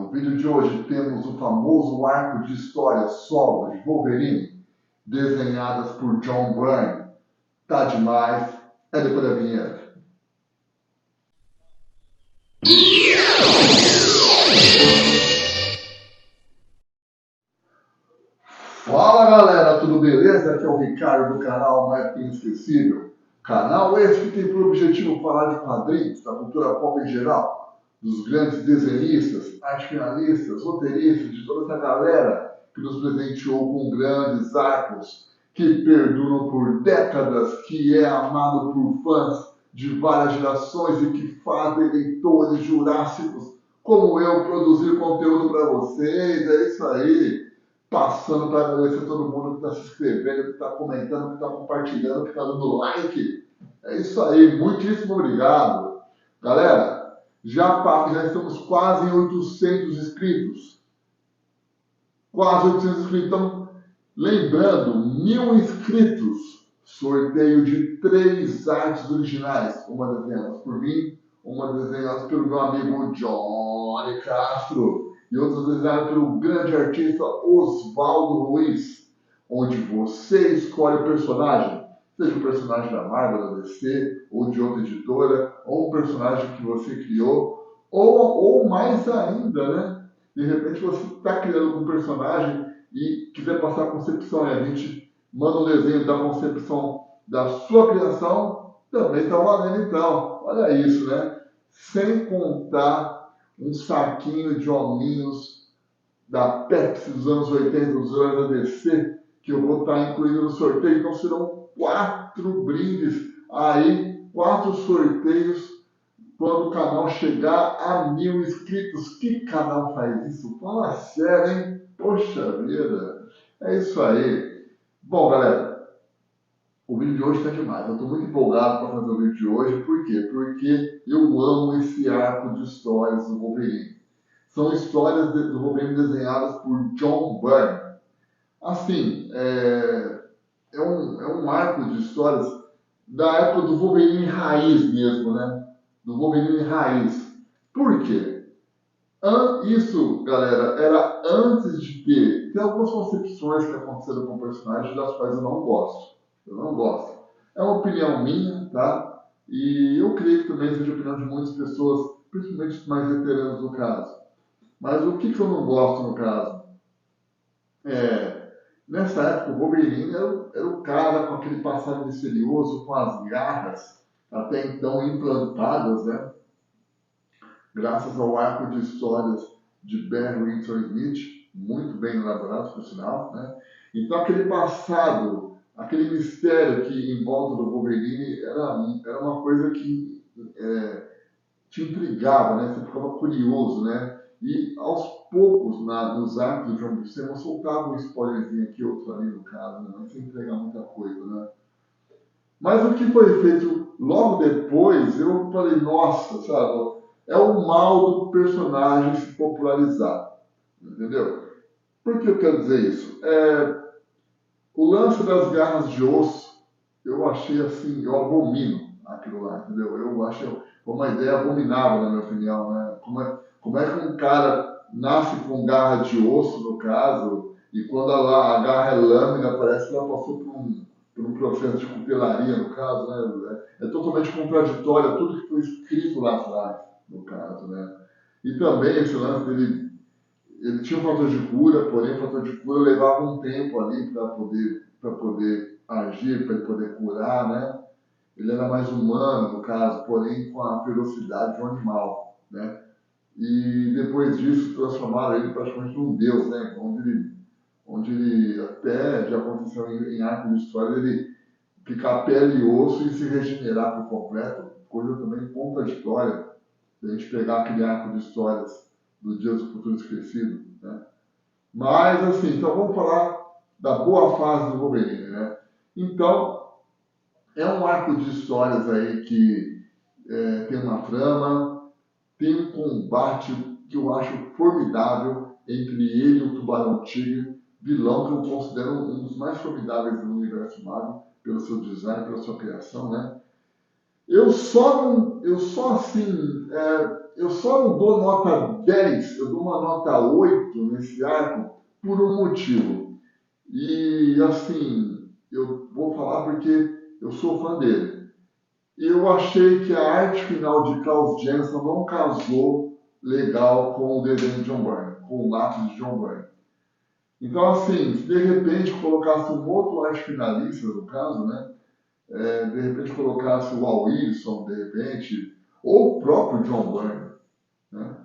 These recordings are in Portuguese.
No vídeo de hoje temos o famoso arco de histórias solo de Wolverine, desenhadas por John Byrne. Tá demais, é depois da vinheta. Fala galera, tudo beleza? Aqui é o Ricardo do canal Mais Que Inesquecível. Canal esse que tem por objetivo falar de quadrinhos, da cultura pop em geral, dos grandes desenhistas, arte finalistas, roteiristas, de toda essa galera que nos presenteou com grandes arcos que perduram por décadas, que é amado por fãs de várias gerações e que fazem leitores jurássicos como eu produzir conteúdo para vocês. É isso aí. Passando para agradecer a todo mundo que está se inscrevendo, que está comentando, que está compartilhando, que está dando like. É isso aí, muitíssimo obrigado. Galera, já estamos quase em 800 inscritos. Quase 800 inscritos. Então, lembrando, 1000 inscritos, sorteio de 3 artes originais. Uma desenhada por mim, uma desenhada pelo meu amigo Johnny Castro e outra desenhada pelo grande artista Oswaldo Ruiz, onde você escolhe o personagem, seja um personagem da Marvel, da DC, ou de outra editora, ou um personagem que você criou, ou mais ainda, né? De repente você está criando um personagem e quiser passar a concepção, e a gente manda um desenho da concepção da sua criação, também está valendo então. Olha isso, né? Sem contar um saquinho de hominhos da Pepsi dos anos 80, dos anos da DC, que eu vou estar incluindo no sorteio. Então serão 4 brindes aí, 4 sorteios quando o canal chegar a 1000 inscritos. Que canal faz isso? Fala sério, hein? Poxa vida, é isso aí. Bom, galera, o vídeo de hoje está demais. Eu estou muito empolgado para fazer o vídeo de hoje. Por quê? Porque eu amo esse arco de histórias do Wolverine. São histórias do Wolverine desenhadas por John Byrne. Assim, é um arco de histórias da época do Wolverine raiz mesmo, né? Do Wolverine raiz. Por quê? Isso, galera, era antes de ter. Tem algumas concepções que aconteceram com o personagem das quais eu não gosto. Eu não gosto. É uma opinião minha, tá? E eu creio que também seja a opinião de muitas pessoas, principalmente os mais veteranos no caso. Mas o que eu não gosto no caso? Nessa época, o Wolverine era o cara com aquele passado misterioso, com as garras até então implantadas, né? Graças ao arco de histórias de Ben Winter Smith, muito bem elaborado, por sinal, né? Então, aquele passado, aquele mistério que em volta do Wolverine era uma coisa que te intrigava, né? Você ficava curioso, né? E aos poucos, nos arcos do John Buscema, soltava um spoilerzinho aqui, outro ali no caso, né? Sem entregar muita coisa, né? Mas o que foi feito logo depois, eu falei, nossa, sabe? É o mal do personagem se popularizar, entendeu? Por que eu quero dizer isso? O lance das garras de osso, eu achei assim, eu abomino aquilo lá, entendeu? Eu acho uma ideia abominável, na minha opinião, né? Como é que um cara nasce com garra de osso, no caso, e quando a garra é lâmina, parece que ela passou por um processo de cutelaria, no caso, né? É totalmente contraditório a tudo que foi escrito lá atrás, no caso, né? E também esse lance dele, ele tinha um fator de cura, porém o fator de cura levava um tempo ali para poder agir, para ele poder curar, né? Ele era mais humano, no caso, porém com a ferocidade de um animal, né? E depois disso transformaram ele praticamente num deus, né? Onde ele até já aconteceu em arco de história, ele ficar pele e osso e se regenerar por completo, coisa também contraditória, se a gente pegar aquele arco de histórias do Dias do Futuro Esquecido, né? Mas, assim, então vamos falar da boa fase do Wolverine, né? Então, é um arco de histórias aí que tem uma trama, tem um combate que eu acho formidável entre ele e o Tubarão-Tigre, vilão que eu considero um dos mais formidáveis do universo Marvel, pelo seu design, pela sua criação, né? Eu só assim, eu só não dou nota 10, eu dou uma nota 8 nesse arco por um motivo. E assim, eu vou falar porque eu sou fã dele. Eu achei que a arte final de Klaus Jensen não casou legal com o desenho de John Byrne, com o lápis de John Byrne. Então, assim, se de repente colocasse um outro arte finalista, no caso, né? De repente colocasse o Al Wilson, de repente, ou o próprio John Byrne, né?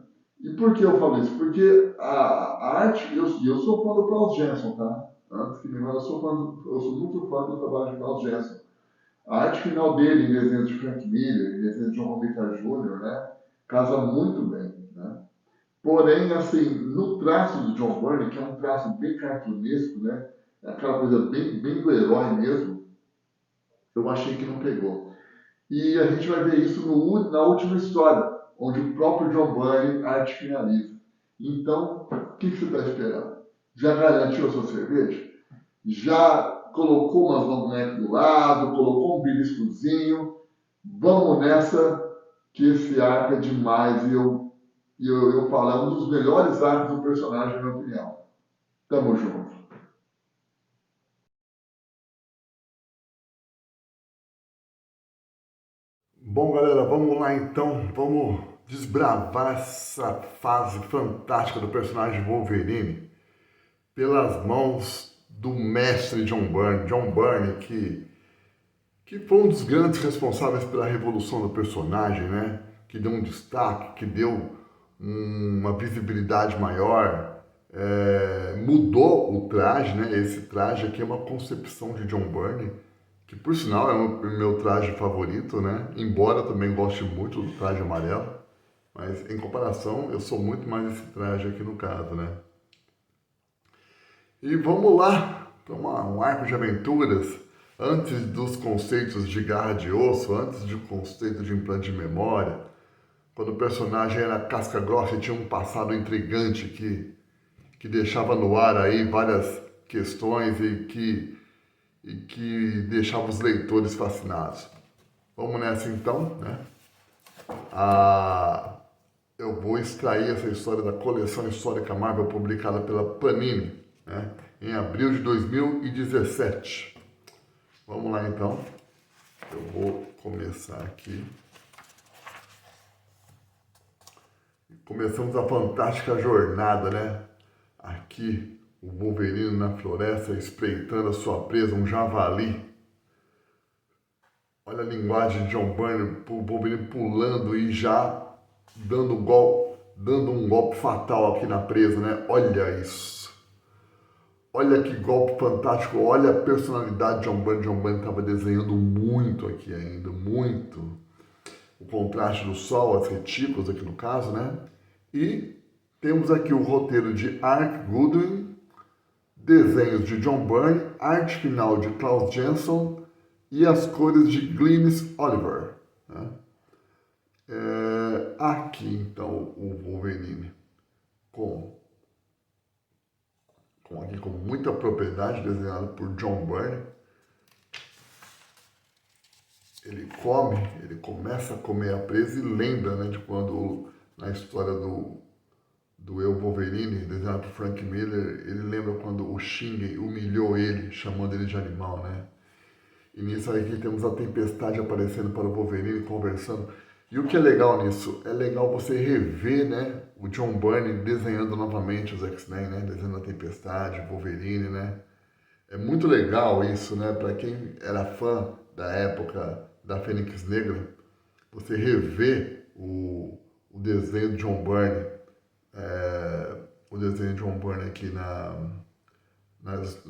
E por que eu falo isso? Porque a arte, eu sou fã do Klaus Jensen, tá? Antes que me engane, eu sou muito fã do trabalho de Klaus Jensen. A arte final dele, em desenhos de Frank Miller, em desenhos de John Romita Jr., né? Casa muito bem, né? Porém, assim, no traço do John Byrne, que é um traço bem cartunesco, né? É aquela coisa bem do herói mesmo, eu achei que não pegou. E a gente vai ver isso na última história, onde o próprio John Byrne arte finaliza. Então, o que você está esperando? Já garantiu a sua cerveja? Já colocou umas long neck do lado, colocou um beliscozinho? Vamos nessa, que esse arco é demais e eu falo, é um dos melhores arcos do personagem, na minha opinião. Tamo junto. Bom, galera, vamos lá então. Vamos desbravar essa fase fantástica do personagem Wolverine pelas mãos do mestre John Byrne. John Byrne, que foi um dos grandes responsáveis pela revolução do personagem, né? Que deu um destaque, que deu uma visibilidade maior, mudou o traje, né? Esse traje aqui é uma concepção de John Byrne, que por sinal é o meu traje favorito, né? Embora eu também goste muito do traje amarelo, mas em comparação eu sou muito mais esse traje aqui no caso, né? E vamos lá para um arco de aventuras antes dos conceitos de garra de osso, antes do conceito de implante de memória, quando o personagem era casca grossa e tinha um passado intrigante que deixava no ar aí várias questões e que deixava os leitores fascinados. Vamos nessa então, né? Eu vou extrair essa história da coleção histórica Marvel publicada pela Panini, né? Em abril de 2017. Vamos lá então. Eu vou começar aqui. Começamos a fantástica jornada, né? Aqui, o Wolverine na floresta espreitando a sua presa, um javali. Olha a linguagem de John Byrne, o Wolverine pulando e já dando um golpe fatal aqui na presa, né? Olha isso. Olha que golpe fantástico, olha a personalidade de John Byrne. John Byrne estava desenhando muito aqui ainda, muito. O contraste do sol, as retículas aqui no caso, né? E temos aqui o roteiro de Art Goodwin, desenhos de John Byrne, arte final de Klaus Jensen e as cores de Glynis Oliver, né? Aqui então o Wolverine aqui com muita propriedade, desenhado por John Byrne. Ele começa a comer a presa e lembra, né, de quando na história do Eu Wolverine, desenhado por Frank Miller, ele lembra quando o Shingen humilhou ele, chamando ele de animal, né? E nisso aqui temos a Tempestade aparecendo para o Wolverine, conversando. E o que é legal nisso? É legal você rever, né, o John Byrne desenhando novamente os X-Men, né? Desenhando a Tempestade, o Wolverine, né? É muito legal isso, né? Para quem era fã da época da Fênix Negra, você rever o desenho de John Byrne, o desenho de John Byrne aqui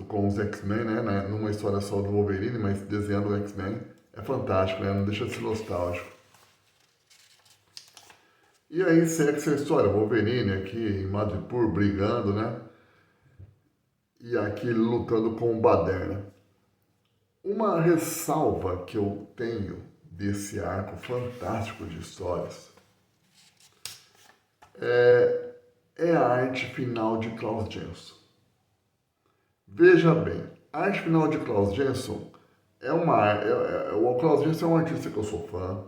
com os X-Men, né? Numa história só do Wolverine, mas desenhando o X-Men, é fantástico, né? Não deixa de ser nostálgico. E aí segue essa história, Wolverine aqui em Madripoor brigando, né? E aqui lutando com o Baderna. Uma ressalva que eu tenho desse arco fantástico de histórias é a arte final de Klaus Jensen. Veja bem, a arte final de Klaus Jensen o Klaus Jensen é um artista que eu sou fã,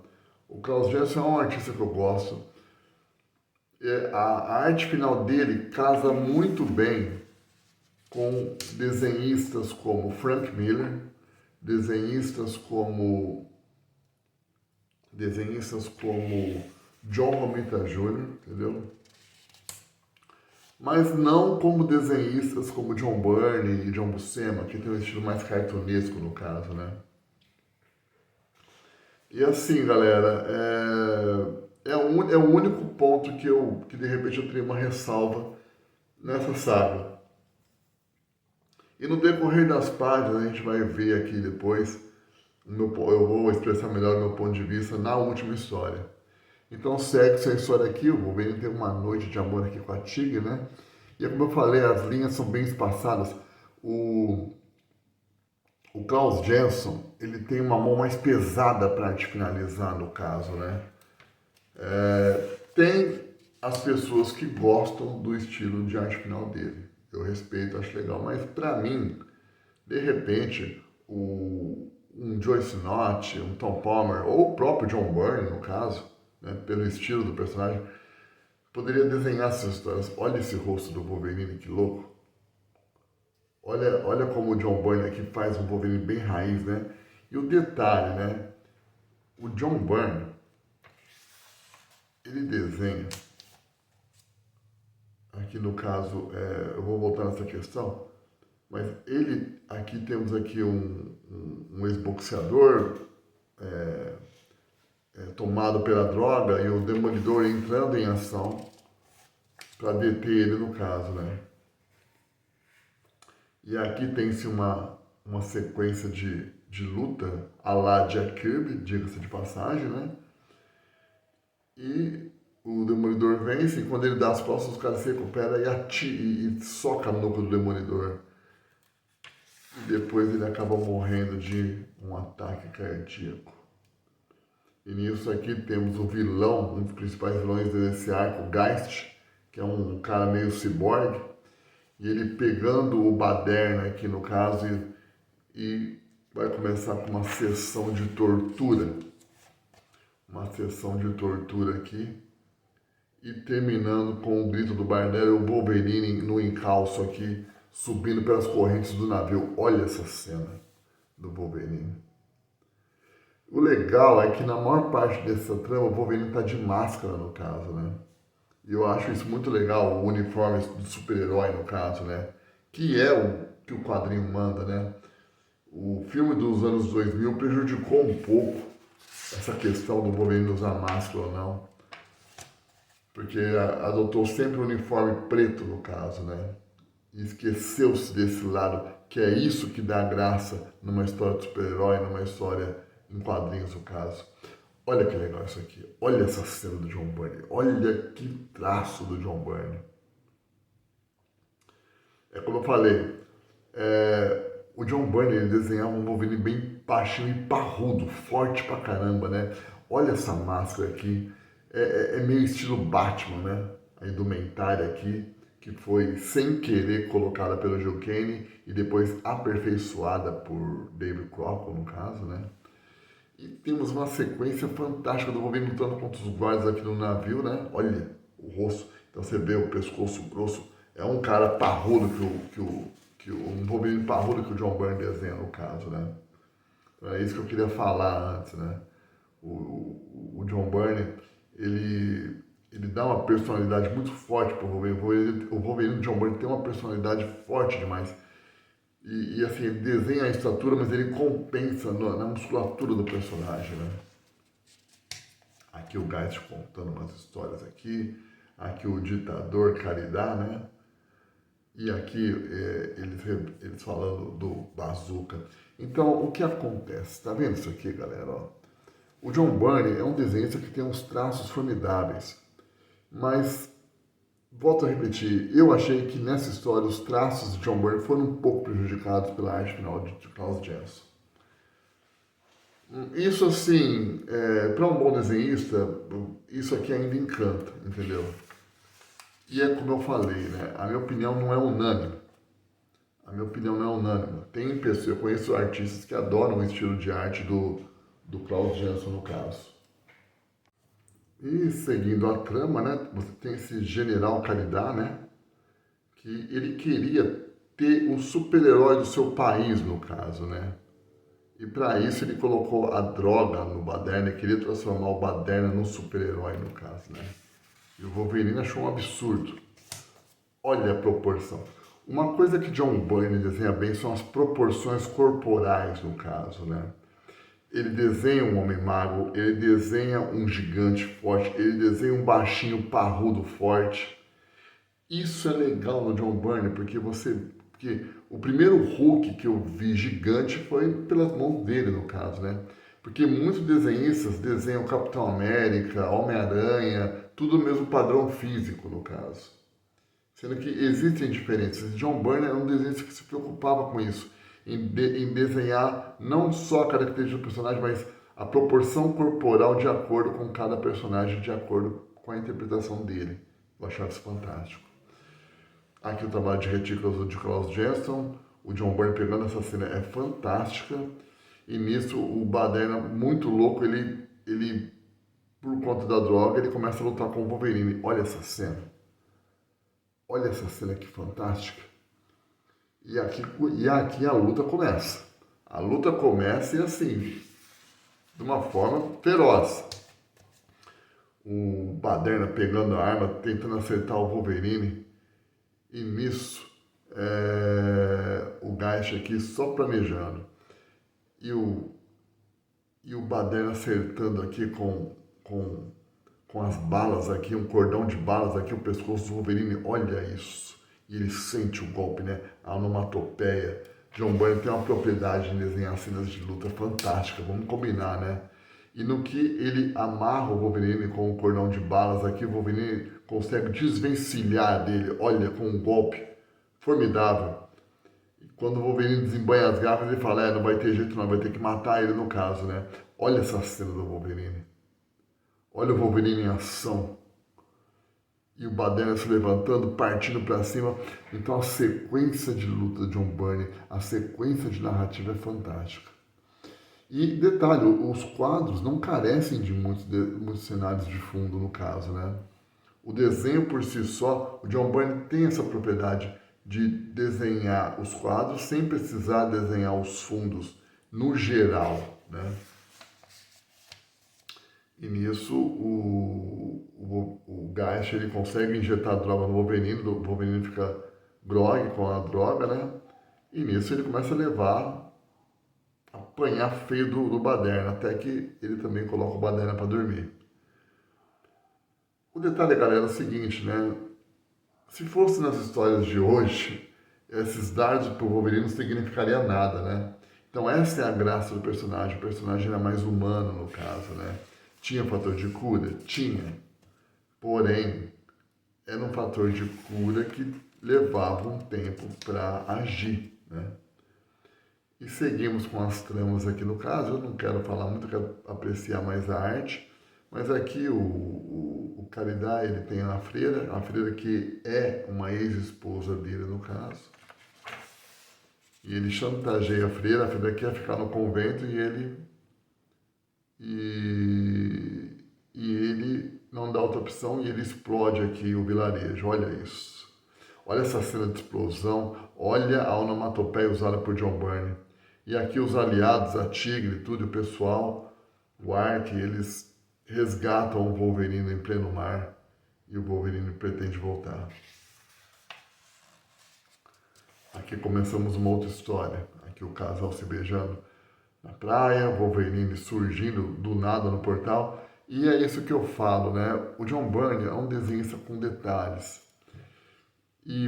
o Klaus Jensen é um artista que eu gosto, a arte final dele casa muito bem com desenhistas como Frank Miller, desenhistas como John Romita Jr., entendeu? Mas não como desenhistas como John Byrne e John Buscema, que tem um estilo mais cartunesco no caso, né? E assim, galera, é o único ponto que de repente eu teria uma ressalva nessa saga. E no decorrer das páginas a gente vai ver aqui depois, eu vou expressar melhor o meu ponto de vista na última história. Então segue essa história aqui, o Wolverine tem uma noite de amor aqui com a Tigre, né? E como eu falei, as linhas são bem espaçadas. O Klaus Jensen, ele tem uma mão mais pesada para te finalizar no caso, né? Tem as pessoas que gostam do estilo de arte final dele. Eu respeito, acho legal, mas para mim, de repente, um Joyce Knott, um Tom Palmer, ou o próprio John Byrne, no caso, né, pelo estilo do personagem, poderia desenhar essas histórias. Olha esse rosto do Wolverine, que louco. Olha como o John Byrne aqui faz um Wolverine bem raiz, né? E o detalhe, né? O John Byrne, ele desenha, aqui no caso, eu vou voltar nessa questão, mas ele, aqui temos aqui um ex-boxeador tomado pela droga e o Demolidor entrando em ação para deter ele no caso, né? E aqui tem-se uma sequência de luta à la Jack Kirby, diga-se de passagem, né? E o Demolidor vence, e quando ele dá as costas, os caras se recuperam e soca a nuca do Demolidor. E depois ele acaba morrendo de um ataque cardíaco. E nisso aqui temos o vilão, um dos principais vilões desse arco, o Geist, que é um cara meio ciborgue, e ele pegando o Baderna aqui no caso e vai começar com uma sessão de tortura. Uma sessão de tortura aqui. E terminando com o grito do Baderna e o Wolverine no encalço aqui, subindo pelas correntes do navio. Olha essa cena do Wolverine. O legal é que na maior parte dessa trama o Wolverine tá de máscara no caso, né? E eu acho isso muito legal, o uniforme do super-herói no caso, né? Que é o que o quadrinho manda, né? O filme dos anos 2000 prejudicou um pouco essa questão do Wolverine usar máscara ou não. Porque adotou sempre o uniforme preto no caso, né? E esqueceu-se desse lado, que é isso que dá graça numa história de super-herói, numa história em quadrinhos no caso. Olha que legal isso aqui. Olha essa cena do John Byrne. Olha que traço do John Byrne. É como eu falei, o John Byrne ele desenhava um Wolverine bem baixinho e parrudo, forte pra caramba, né? Olha essa máscara aqui. É meio estilo Batman, né? A indumentária aqui, que foi sem querer colocada pelo Joe Kane e depois aperfeiçoada por David Crockett, no caso, né? E temos uma sequência fantástica do Wolverine lutando contra os guardas aqui no navio, né? Olha o rosto. Então você vê o pescoço grosso. É um cara parrudo um Wolverine parrudo que o John Byrne desenha no caso, né? Então é isso que eu queria falar antes, né? O John Byrne, ele dá uma personalidade muito forte pro Wolverine. O Wolverine do John Byrne tem uma personalidade forte demais. E assim, ele desenha a estatura, mas ele compensa na musculatura do personagem, né? Aqui o Geist contando umas histórias aqui. Aqui o ditador Caridad, né? E aqui eles falando do Bazooka. Então, o que acontece? Tá vendo isso aqui, galera? Ó? O John Byrne é um desenhista que tem uns traços formidáveis. Mas volto a repetir, eu achei que nessa história os traços de John Byrne foram um pouco prejudicados pela arte final de Klaus Jensen. Isso assim, para um bom desenhista, isso aqui ainda encanta, entendeu? E é como eu falei, né? A minha opinião não é unânime. A minha opinião não é unânime. Tem pessoas, eu conheço artistas que adoram o estilo de arte do Klaus Jensen no caso. E seguindo a trama, né, você tem esse general Caridad, né, que ele queria ter o super-herói do seu país, no caso, né? E para isso ele colocou a droga no Baderna, queria transformar o Baderna num super-herói, no caso, né? E o Wolverine achou um absurdo. Olha a proporção. Uma coisa que John Byrne desenha bem são as proporções corporais, no caso, né? Ele desenha um homem magro, ele desenha um gigante forte, ele desenha um baixinho parrudo forte. Isso é legal no John Byrne, porque o primeiro Hulk que eu vi gigante foi pelas mãos dele, no caso, né? Porque muitos desenhistas desenham Capitão América, Homem-Aranha, tudo o mesmo padrão físico, no caso. Sendo que existem diferenças. John Byrne era um desenhista que se preocupava com isso, em desenhar não só a característica do personagem, mas a proporção corporal de acordo com cada personagem, de acordo com a interpretação dele. Eu achava isso fantástico. Aqui o trabalho de retículas de Klaus Jensen, o John Byrne pegando essa cena é fantástica. E nisso o Baderna, muito louco, ele por conta da droga, ele começa a lutar com o Wolverine. Olha essa cena. Olha essa cena que fantástica. E aqui a luta começa. A luta começa e assim, de uma forma feroz. O Baderna pegando a arma, tentando acertar o Wolverine. E nisso, o Geist aqui só planejando. E o Baderna acertando aqui com as balas aqui, um cordão de balas aqui, o pescoço do Wolverine, olha isso. E ele sente o golpe, né? A onomatopeia. John Byrne tem uma propriedade em desenhar cenas de luta fantástica, vamos combinar, né? E no que ele amarra o Wolverine com o cordão de balas aqui, o Wolverine consegue desvencilhar dele, olha, com um golpe formidável. E quando o Wolverine desembanha as garras, ele fala, não vai ter jeito não, vai ter que matar ele no caso, né? Olha essa cena do Wolverine. Olha o Wolverine em ação. E o Baderna se levantando, partindo para cima. Então a sequência de luta de John Byrne, a sequência de narrativa é fantástica. E detalhe, os quadros não carecem de muitos cenários de fundo, no caso, né? O desenho por si só, o John Byrne tem essa propriedade de desenhar os quadros sem precisar desenhar os fundos no geral, né? E nisso o Geist ele consegue injetar droga no Wolverine, o Wolverine fica grogue com a droga, né? E nisso ele começa a levar, apanhar feio do Baderna, até que ele também coloca o Baderna para dormir. O detalhe, galera, é o seguinte, né? Se fosse nas histórias de hoje, esses dardos pro Wolverine não significaria nada, né? Então essa é a graça do personagem. O personagem era mais humano, no caso, né? Tinha fator de cura? Tinha. Porém, era um fator de cura que levava um tempo para agir, né? E seguimos com as tramas aqui no caso. Eu não quero falar muito, eu quero apreciar mais a arte. Mas aqui o Caridad, ele tem a freira que é uma ex-esposa dele no caso. E ele chantageia a freira quer ficar no convento e ele não dá outra opção e ele explode aqui o vilarejo. Olha isso. Olha essa cena de explosão, olha a onomatopeia usada por John Byrne. E aqui os aliados, a Tigre, tudo, o pessoal, o Ark, eles resgatam o Wolverine em pleno mar e o Wolverine pretende voltar. Aqui começamos uma outra história. Aqui o casal se beijando na praia, Wolverine surgindo do nada no portal. E é isso que eu falo, né? O John Byrne é um desenhista com detalhes. E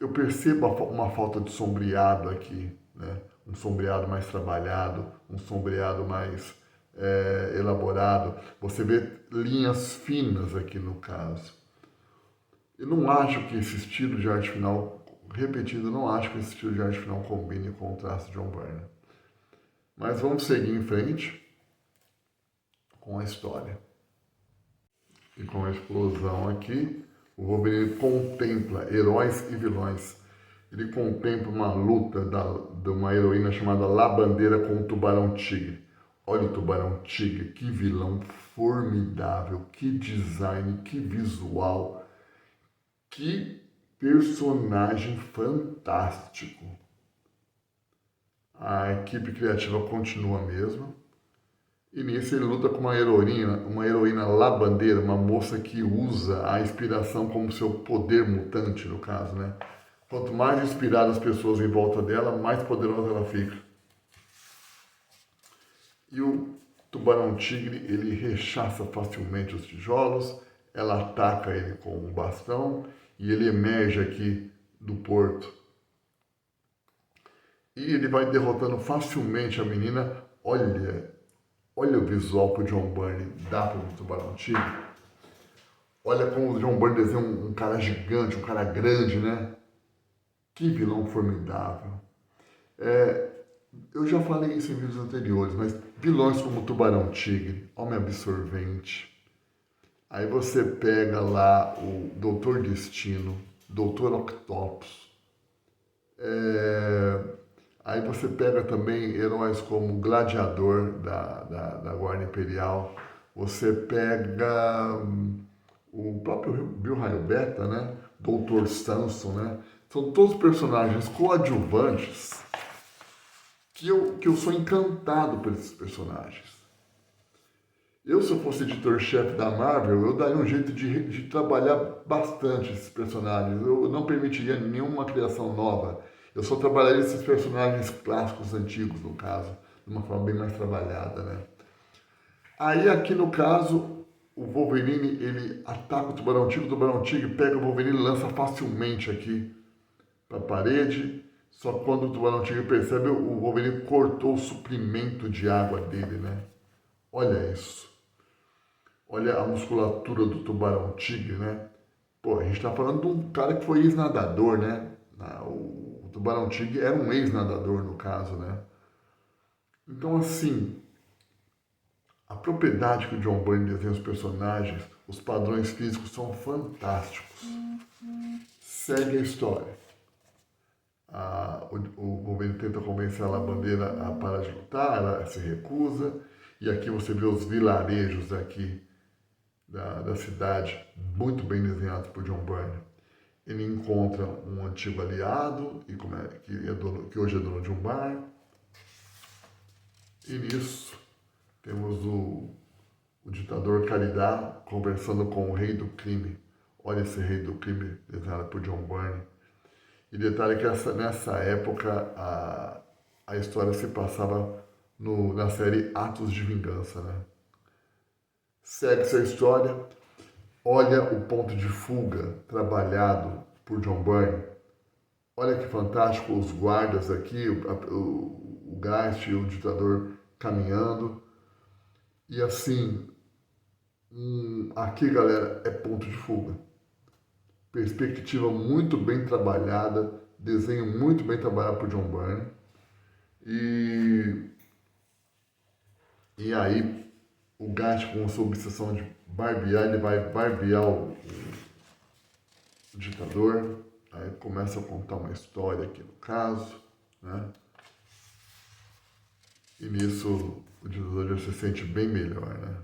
eu percebo uma falta de sombreado aqui, né? Um sombreado mais trabalhado, um sombreado mais elaborado. Você vê linhas finas aqui no caso. Eu não acho que esse estilo de arte final, repetido, não acho que esse estilo de arte final combine com o traço de John Byrne. Mas vamos seguir em frente com a história. E com a explosão aqui, o Wolverine contempla heróis e vilões. Ele contempla uma luta de uma heroína chamada La Bandeira com o Tubarão Tigre. Olha o Tubarão Tigre, que vilão formidável, que design, que visual, que personagem fantástico. A equipe criativa continua a mesma. E nisso ele luta com uma heroína labandeira, uma moça que usa a inspiração como seu poder mutante, no caso, né? Quanto mais inspiradas as pessoas em volta dela, mais poderosa ela fica. E o tubarão-tigre, ele rechaça facilmente os tijolos, ela ataca ele com um bastão e ele emerge aqui do porto. E ele vai derrotando facilmente a menina. Olha o visual que o John Byrne dá para o tubarão-tigre. Olha como o John Byrne desenha um cara gigante, um cara grande, né? Que vilão formidável. Eu já falei isso em vídeos anteriores, mas vilões como Tubarão-Tigre, Homem-Absorvente. Aí você pega lá o Doutor Destino, Doutor Octopus. Aí você pega também heróis como Gladiador, da Guarda Imperial. Você pega o próprio Bill Raio Beta, né? Doutor Samson, né? São todos personagens coadjuvantes que eu sou encantado por esses personagens. Se eu fosse editor-chefe da Marvel, eu daria um jeito de trabalhar bastante esses personagens. Eu não permitiria nenhuma criação nova. Eu só trabalharia esses personagens clássicos, antigos, no caso, de uma forma bem mais trabalhada, né? Aí, aqui no caso, o Wolverine, ele ataca o Tubarão-Tigre pega o Wolverine e lança facilmente aqui para a parede. Só que quando o Tubarão-Tigre percebe, o Wolverine cortou o suprimento de água dele, né? Olha isso. Olha a musculatura do Tubarão-Tigre, né? Pô, a gente tá falando de um cara que foi ex-nadador, né? O Tubarão-Tigre era um ex-nadador, no caso, né? Então, assim, a propriedade que o John Byrne desenha os personagens, os padrões físicos são fantásticos. Segue a história. O governo tenta convencer a Labandeira a parar de lutar, ela se recusa. E aqui você vê os vilarejos aqui da cidade, muito bem desenhados por John Byrne. Ele encontra um antigo aliado, que hoje é dono de um bar. E nisso temos o ditador Caridad conversando com o rei do crime. Olha esse rei do crime desenhado por John Byrne. E detalhe que nessa época a história se passava na série Atos de Vingança, né? Segue essa história, olha o ponto de fuga trabalhado por John Byrne. Olha que fantástico, os guardas aqui, o Geist e o ditador caminhando. E assim, aqui galera, é ponto de fuga. Perspectiva muito bem trabalhada, desenho muito bem trabalhado por John Byrne. E aí, o Geist, com a sua obsessão de barbear, ele vai barbear o ditador. Aí começa a contar uma história aqui no caso, né? E nisso o ditador já se sente bem melhor, né?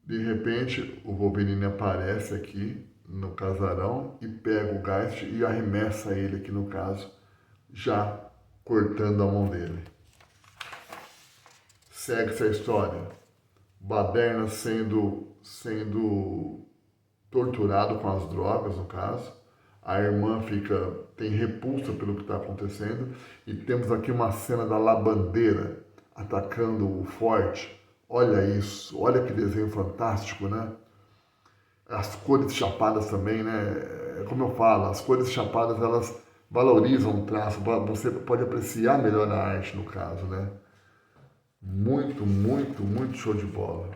De repente, o Wolverine aparece aqui no casarão e pega o Geist e arremessa ele aqui no caso, já cortando a mão dele. Segue essa história. Baderna sendo torturado com as drogas, no caso. A irmã tem repulsa pelo que está acontecendo. E temos aqui uma cena da Labandeira atacando o forte. Olha isso, olha que desenho fantástico, né? As cores chapadas também, né? Como eu falo, as cores chapadas, elas valorizam o traço. Você pode apreciar melhor a arte, no caso, né? Muito, muito, muito show de bola.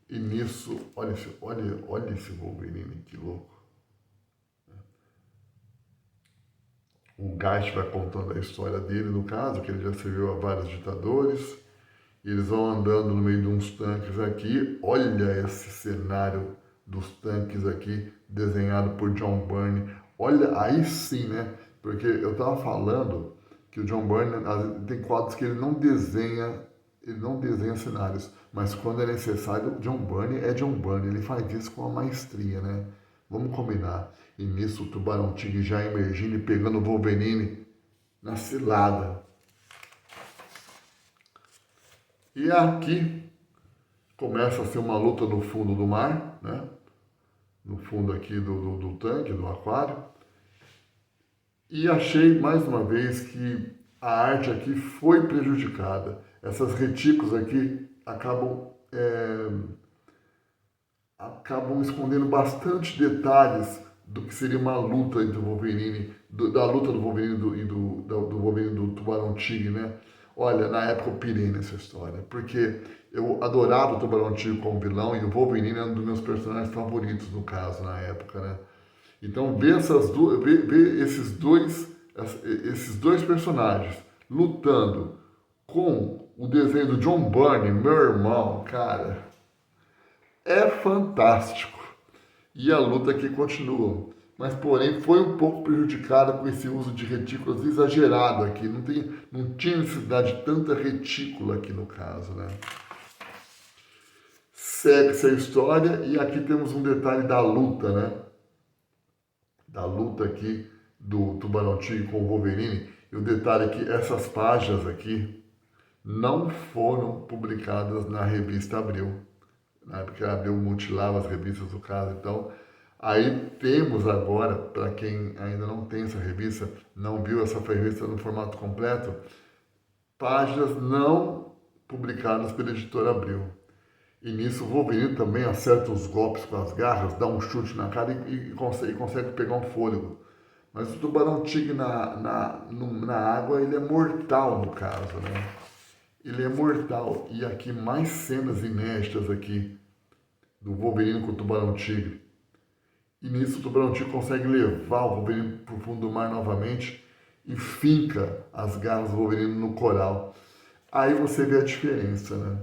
E nisso, olha esse Wolverine, que louco. O Geist vai contando a história dele, no caso, que ele já serviu a vários ditadores. E eles vão andando no meio de uns tanques aqui. Olha esse cenário dos tanques aqui, desenhado por John Byrne. Olha, aí sim, né? Porque eu tava falando que o John Byrne tem quadros que ele não desenha ele não desenha cenários, mas quando é necessário, John Byrne é John Byrne, ele faz isso com uma maestria, né? Vamos combinar. E nisso o Tubarão Tigre já emergindo e pegando o Wolverine na cilada. E aqui começa a ser uma luta no fundo do mar, né? No fundo aqui do tanque, do aquário. E achei mais uma vez que a arte aqui foi prejudicada. Essas retículas aqui acabam escondendo bastante detalhes do que seria uma luta entre o Wolverine, da luta do Wolverine do Wolverine do Tubarão Tigre, né? Olha, na época eu pirei nessa história, porque eu adorava o Tubarão Tigre como vilão e o Wolverine era um dos meus personagens favoritos, no caso, na época, né? Então, ver esses dois personagens lutando com o desenho do John Byrne, meu irmão, cara, é fantástico. E a luta aqui continua. Mas, porém, foi um pouco prejudicada com esse uso de retículas exagerado aqui. Não tinha necessidade de tanta retícula aqui no caso, né? Segue-se a história e aqui temos um detalhe da luta, né? Da luta aqui do Tubarão Tigre com o Wolverine. E o detalhe é que essas páginas aqui não foram publicadas na revista Abril. Na época a Abril mutilava as revistas do caso, então aí temos agora, para quem ainda não tem essa revista, não viu essa revista no formato completo, páginas não publicadas pela editora Abril. E nisso o Wolverine também acerta os golpes com as garras, dá um chute na cara e consegue pegar um fôlego. Mas o Tubarão Tigre na água, ele é mortal no caso, né? Ele é mortal. E aqui mais cenas inéditas aqui do Wolverine com o Tubarão Tigre. E nisso o Tubarão Tigre consegue levar o Wolverine para o fundo do mar novamente e finca as garras do Wolverine no coral. Aí você vê a diferença, né?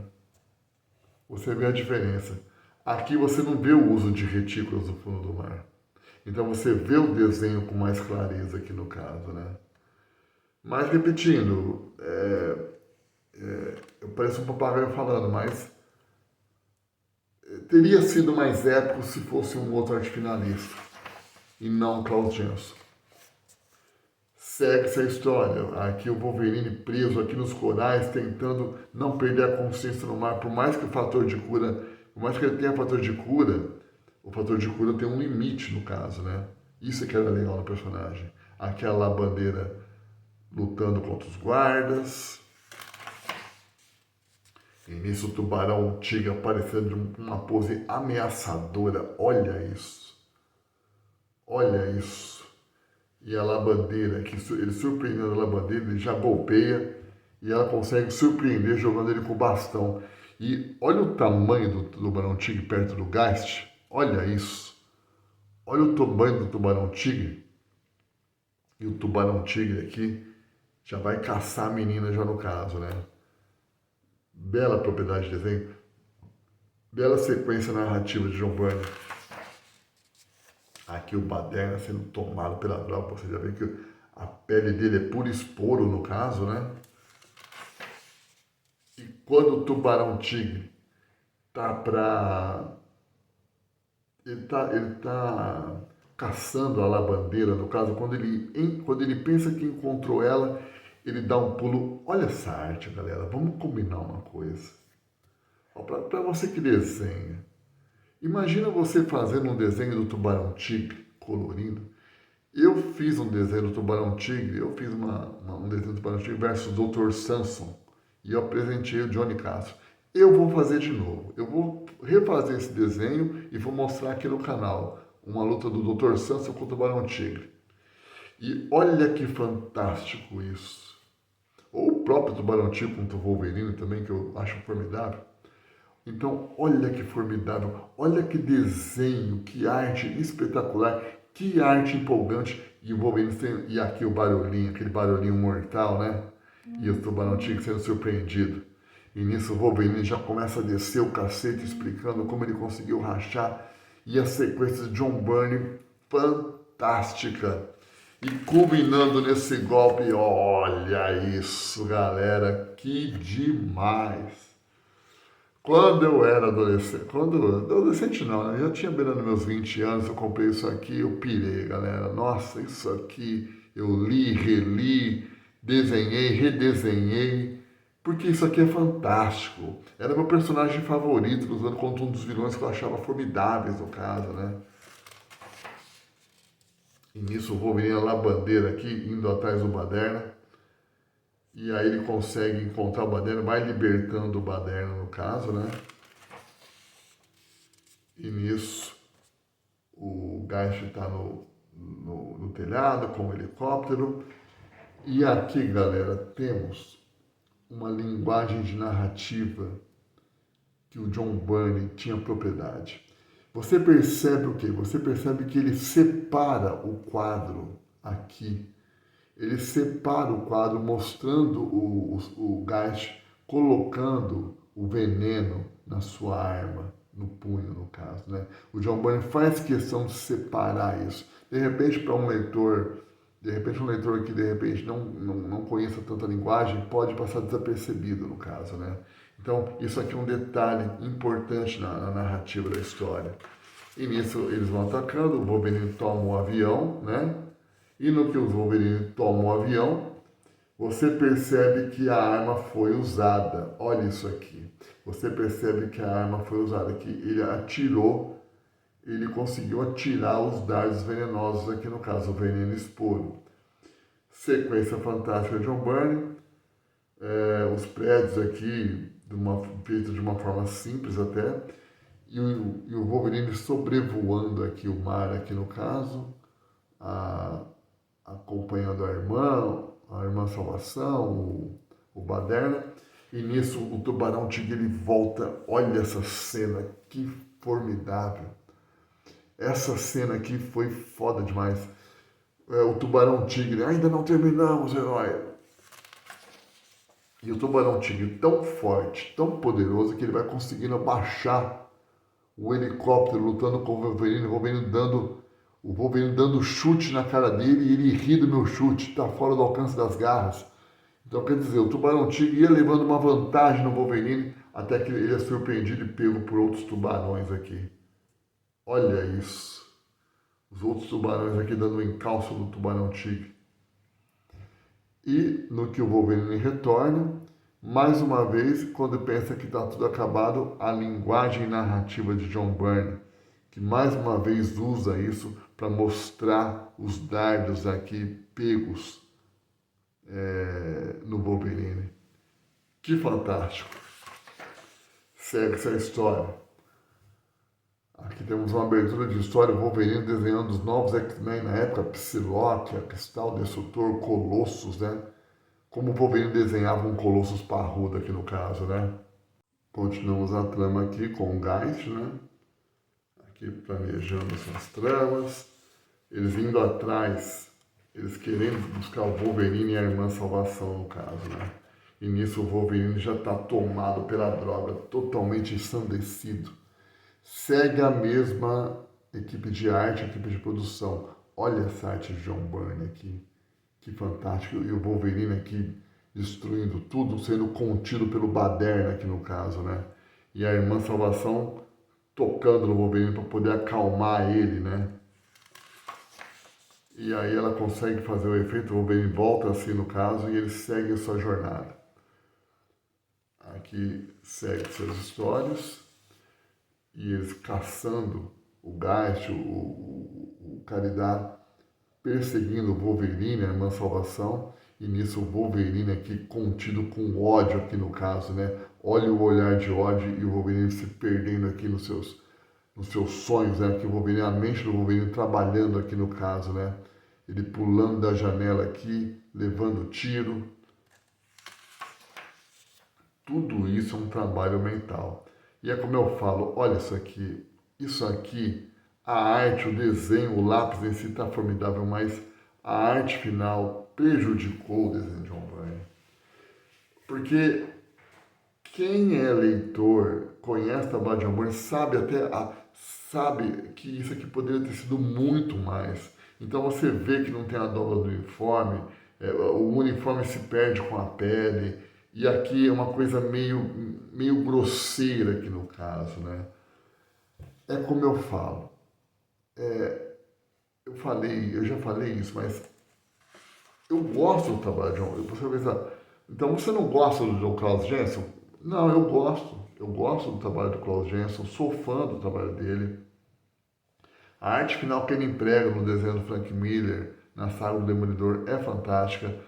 Você vê a diferença. Aqui você não vê o uso de retículas no fundo do mar. Então você vê o desenho com mais clareza aqui no caso, né? Mas repetindo, eu pareço um papagaio falando, mas teria sido mais épico se fosse um outro arte finalista e não Klaus Janson. Segue essa história. Aqui o Wolverine preso aqui nos corais, tentando não perder a consciência no mar, por mais que o fator de cura, por mais que ele tenha fator de cura, o fator de cura tem um limite no caso, né? Isso é que era legal no personagem. Aquela bandeira lutando contra os guardas. E nisso o Tubarão Tigre aparecendo de uma pose ameaçadora. Olha isso. Olha isso. E a lavandeira, que ele surpreendendo a lavandeira, ele já golpeia e ela consegue surpreender jogando ele com o bastão. E olha o tamanho do Tubarão Tigre perto do Geist. Olha isso. Olha o tamanho do Tubarão Tigre. E o Tubarão Tigre aqui já vai caçar a menina já no caso, né? Bela propriedade de desenho. Bela sequência narrativa de John Byrne. Aqui o Baderna sendo tomado pela droga. Você já vê que a pele dele é puro esporo no caso, né? E quando o Tubarão Tigre tá pra... Ele tá caçando a lavandeira, no caso, quando ele pensa que encontrou ela, ele dá um pulo. Olha essa arte, galera. Vamos combinar uma coisa. Para você que desenha. Imagina você fazendo um desenho do Tubarão Tigre colorido. Eu fiz um desenho do Tubarão Tigre, eu fiz um desenho do Tubarão Tigre versus Dr. Samson. E eu apresentei o Johnny Castro. Eu vou fazer de novo. Eu vou refazer esse desenho e vou mostrar aqui no canal uma luta do Dr. Samson com o Tubarão Tigre. E olha que fantástico isso. Ou o próprio Tubarão Tigre contra o Wolverine também, que eu acho formidável. Então, olha que formidável, olha que desenho, que arte espetacular, que arte empolgante. E o Wolverine e aqui o barulhinho, aquele barulhinho mortal, né? E o Tubarão Tigre sendo surpreendido. E nisso o Wolverine já começa a descer o cacete, explicando como ele conseguiu rachar. E a sequência de John Byrne, fantástica. E culminando nesse golpe, olha isso, galera, que demais! Quando eu era adolescente, adolescente não, né? Eu já tinha beirando meus 20 anos, eu comprei isso aqui, eu pirei, galera. Nossa, isso aqui eu li, reli, desenhei, redesenhei, porque isso aqui é fantástico. Era meu personagem favorito, usando contra um dos vilões que eu achava formidáveis no caso, né? E nisso o Wolverine é lá bandeira aqui, indo atrás do Baderna. E aí ele consegue encontrar o Baderna, vai libertando o Baderna no caso, né? E nisso o Geist está no telhado com o helicóptero. E aqui, galera, temos uma linguagem de narrativa que o John Byrne tinha propriedade. Você percebe o quê? Você percebe que ele separa o quadro aqui. Ele separa o quadro mostrando o Geist colocando o veneno na sua arma, no punho, no caso, né? O John Byrne faz questão de separar isso. De repente, para um leitor, que de repente não conheça tanta linguagem, pode passar desapercebido, no caso, né? Então, isso aqui é um detalhe importante na narrativa da história. E nisso eles vão atacando, o Wolverine toma o avião, né? E no que os Wolverine tomam o avião, você percebe que a arma foi usada. Olha isso aqui. Você percebe que a arma foi usada, que ele atirou, ele conseguiu atirar os dardos venenosos aqui, no caso, o veneno esporo. Sequência fantástica de John Byrne. Os prédios aqui, feitos de uma forma simples até. E o Wolverine sobrevoando aqui o mar, aqui no caso. Acompanhando a irmã Salvação, o Baderna, e nisso o Tubarão Tigre ele volta. Olha essa cena, que formidável. Essa cena aqui foi foda demais. O Tubarão Tigre, ainda não terminamos, herói. E o Tubarão Tigre tão forte, tão poderoso, que ele vai conseguindo abaixar o helicóptero lutando com o Wolverine dando chute na cara dele e ele ri do meu chute, tá fora do alcance das garras. Então, quer dizer, o Tubarão Tigre ia levando uma vantagem no Wolverine até que ele é surpreendido e pego por outros tubarões aqui. Olha isso. Os outros tubarões aqui dando um encalço do Tubarão Tigre. E no que o Wolverine retorna, mais uma vez, quando pensa que está tudo acabado, a linguagem narrativa de John Byrne, que mais uma vez usa isso para mostrar os dardos aqui pegos no Wolverine. Que fantástico! Segue essa história. Aqui temos uma abertura de história, o Wolverine desenhando os novos X-Men na época, Psylocke, Cristal, Destrutor, Colossus, né? Como o Wolverine desenhava um Colossus parrudo aqui no caso, né? Continuamos a trama aqui com o Geist, né? Aqui planejando essas tramas. Eles indo atrás, eles querendo buscar o Wolverine e a irmã Salvação, no caso, né? E nisso o Wolverine já está tomado pela droga, totalmente ensandecido. Segue a mesma equipe de arte, equipe de produção. Olha essa arte de John Byrne aqui. Que fantástico. E o Wolverine aqui destruindo tudo, sendo contido pelo Baderna aqui no caso, né? E a irmã Salvação tocando no Wolverine para poder acalmar ele, né? E aí ela consegue fazer o efeito, o Wolverine volta assim no caso e ele segue a sua jornada. Aqui segue seus histórias e eles caçando o Geist, o Caridad, perseguindo o Wolverine, a irmã Salvação, e nisso o Wolverine aqui contido com ódio aqui no caso, né? Olha o olhar de ódio e o Wolverine se perdendo aqui nos seus sonhos, né? Que o Wolverine, a mente do Wolverine trabalhando aqui no caso, né? Ele pulando da janela aqui, levando tiro. Tudo isso é um trabalho mental. E é como eu falo, olha isso aqui, a arte, o desenho, o lápis em si está formidável, mas a arte final prejudicou o desenho de John Byrne. Porque quem é leitor, conhece o trabalho de John Byrne, sabe que isso aqui poderia ter sido muito mais. Então você vê que não tem a dobra do uniforme, o uniforme se perde com a pele, e aqui é uma coisa meio grosseira aqui no caso, né? É como eu falo, eu já falei isso, mas eu gosto do trabalho de John. Você vai pensar, então você não gosta do John Klaus Jensen? Não, eu gosto. Eu gosto do trabalho do Klaus Jensen, sou fã do trabalho dele. A arte final que ele emprega no desenho do Frank Miller, na saga do Demolidor, é fantástica.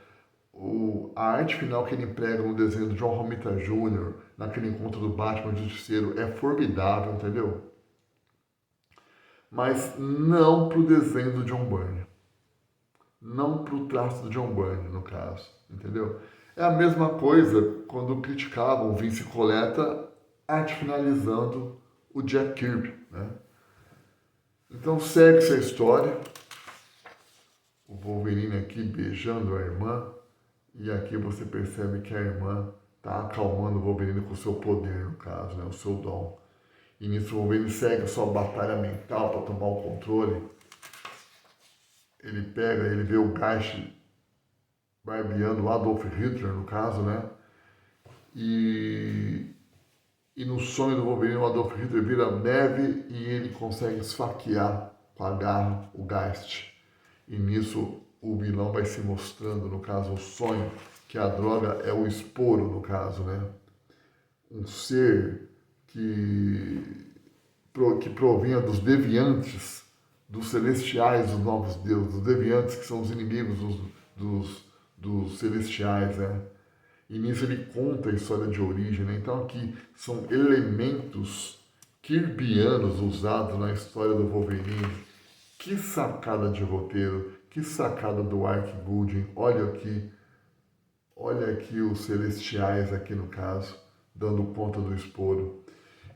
A arte final que ele emprega no desenho do John Romita Jr., naquele encontro do Batman e do Justiceiro, é formidável, entendeu? Mas não pro desenho do John Byrne. Não pro traço do John Byrne, no caso, entendeu? É a mesma coisa quando criticavam o Vince Coletta arte finalizando o Jack Kirby, né? Então segue essa história. O Wolverine aqui beijando a irmã, e aqui você percebe que a irmã está acalmando o Wolverine com o seu poder, no caso, né, o seu dom. E nisso o Wolverine segue a sua batalha mental para tomar o controle. Ele vê o Geist barbeando o Adolf Hitler, no caso, né? E no sonho do Wolverine, o Adolf Hitler vira neve e ele consegue esfaquear com a garra o Geist. E nisso o vilão vai se mostrando, no caso, o sonho, que a droga é o esporo, no caso, né? Um ser que provinha dos deviantes, dos celestiais, dos novos deuses, dos deviantes que são os inimigos dos celestiais, né? E nisso ele conta a história de origem, né? Então aqui são elementos kirbianos usados na história do Wolverine. Que sacada de roteiro, que sacada do Ark Goodwin. Olha aqui os celestiais aqui no caso, dando conta do esporo.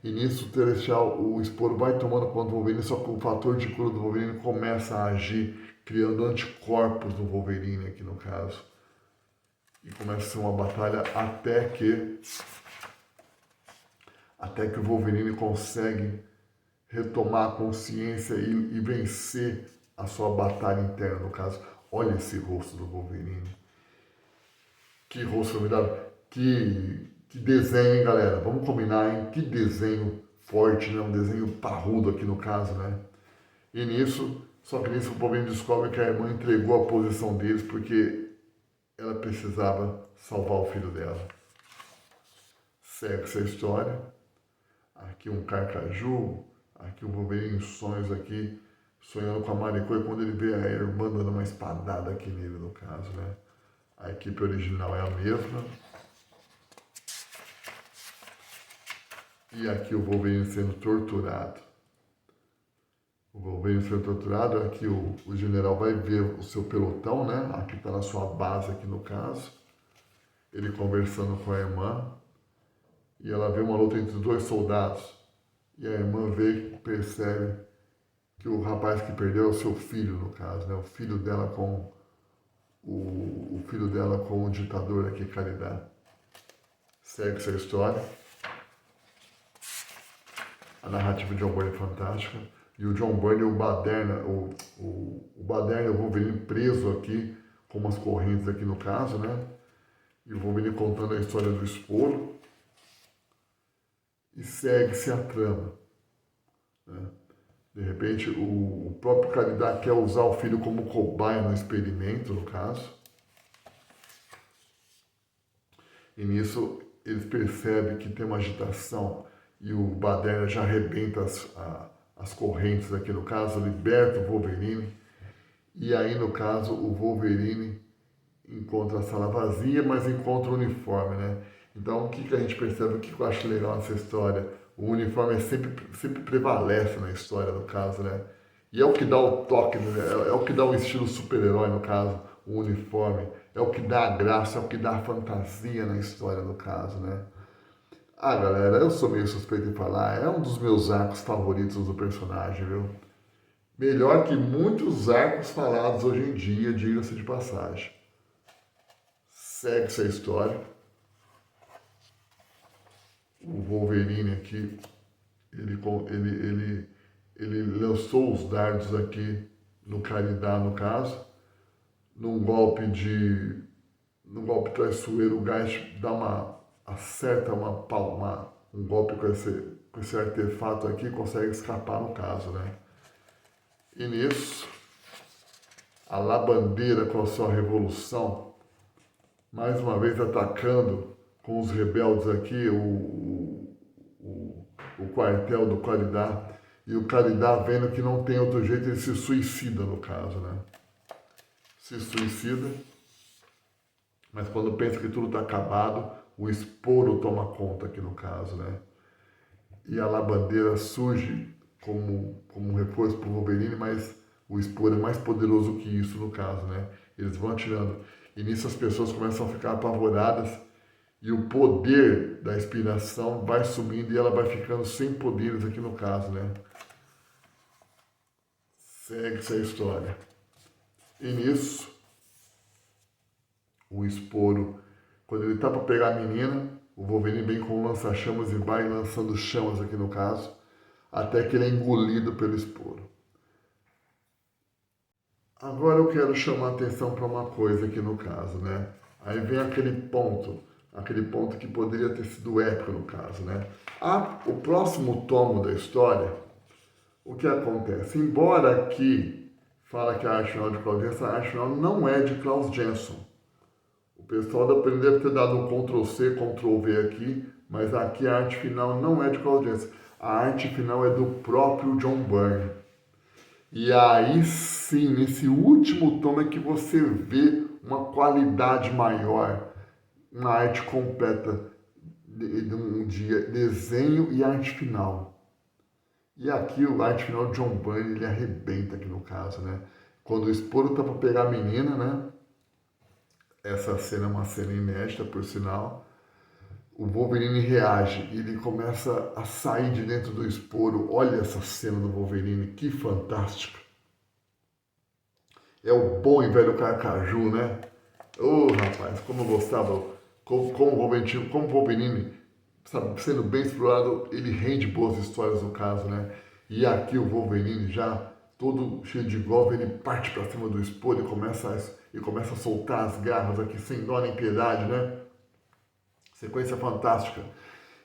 E nisso o celestial, o esporo vai tomando conta do Wolverine, só que o fator de cura do Wolverine começa a agir, criando anticorpos no Wolverine aqui no caso. E começa a ser uma batalha até que o Wolverine consegue retomar a consciência e vencer a sua batalha interna, no caso. Olha esse rosto do Wolverine. Que rosto formidável. Que desenho, hein, galera? Vamos combinar, hein? Que desenho forte, né? Um desenho parrudo aqui no caso, né? E nisso, só que nisso o Wolverine descobre que a irmã entregou a posição deles porque ela precisava salvar o filho dela. Segue essa história. Aqui um carcaju, aqui o Wolverine em sonhos aqui, sonhando com a Mariko, e quando ele vê a irmã dando uma espadada aqui nele, no caso, né? A equipe original é a mesma. E aqui o Wolverine sendo torturado. O Wolverine sendo torturado, aqui o general vai ver o seu pelotão, né? Aqui está na sua base, aqui no caso. Ele conversando com a irmã. E ela vê uma luta entre dois soldados. E a irmã percebe que o rapaz que perdeu é o seu filho, no caso, né? O filho dela com o ditador aqui, Caridade. Segue essa história. A narrativa de John Byrne é fantástica. E o John Byrne e o Baderna, o Baderna e o Wolverine preso aqui, com umas correntes aqui no caso, né? E o Wolverine contando a história do esporo. E segue-se a trama, né? De repente, o próprio Caridade quer usar o filho como cobaia no experimento, no caso. E nisso, eles percebem que tem uma agitação e o Baderna já arrebenta as correntes aqui no caso, liberta o Wolverine. E aí, no caso, o Wolverine encontra a sala vazia, mas encontra o uniforme, né? Então, o que a gente percebe, o que eu acho legal nessa história? O uniforme sempre prevalece na história, no caso, né? E é o que dá o toque, né? É o que dá o estilo super-herói, no caso, o uniforme. É o que dá a graça, é o que dá a fantasia na história, no caso, né? Ah, galera, eu sou meio suspeito em falar, é um dos meus arcos favoritos do personagem, viu? Melhor que muitos arcos falados hoje em dia, diga-se de passagem. Segue essa história. O Wolverine aqui, ele lançou os dardos aqui no Caridá, no caso, num golpe traiçoeiro, o Geist acerta um golpe com esse artefato aqui e consegue escapar no caso, né? E nisso, a Labandeira com a sua revolução, mais uma vez atacando com os rebeldes aqui o quartel do Caridá. E o Caridá, vendo que não tem outro jeito, ele se suicida no caso, né? Se suicida, mas quando pensa que tudo está acabado, o esporo toma conta aqui no caso, né? E a Labandeira surge como um reforço para o Wolverine, mas o esporo é mais poderoso que isso no caso, né? Eles vão atirando. E nisso as pessoas começam a ficar apavoradas e o poder da inspiração vai sumindo e ela vai ficando sem poderes aqui no caso, né? Segue-se a história. E nisso, o esporo, quando ele tá para pegar a menina, o Wolverine vem com um lança-chamas e vai lançando chamas aqui no caso, até que ele é engolido pelo esporo. Agora eu quero chamar a atenção para uma coisa aqui no caso, né? Aí vem aquele ponto que poderia ter sido épico no caso, né? O próximo tomo da história, o que acontece? Embora aqui fala que a arte final de Klaus Janson, a arte final não é de Klaus Janson. O pessoal da Penny deve ter dado um Ctrl+C, Ctrl+V aqui, mas aqui a arte final não é de Klaus Janson. A arte final é do próprio John Byrne. E aí sim, nesse último tomo é que você vê uma qualidade maior, uma arte completa de desenho e arte final. E aqui o arte final de John Byrne, ele arrebenta aqui no caso, né? Quando o esporo tá para pegar a menina, né? Essa cena é uma cena inédita, por sinal. O Wolverine reage e ele começa a sair de dentro do esporo. Olha essa cena do Wolverine, que fantástica. É o bom e velho Carcaju, né? Rapaz, como eu gostava, como o Wolverine, sabe, sendo bem explorado, ele rende boas histórias no caso, né? E aqui o Wolverine já todo cheio de golpe, ele parte para cima do esporo e começa a soltar as garras aqui sem dó nem piedade, né? Sequência fantástica.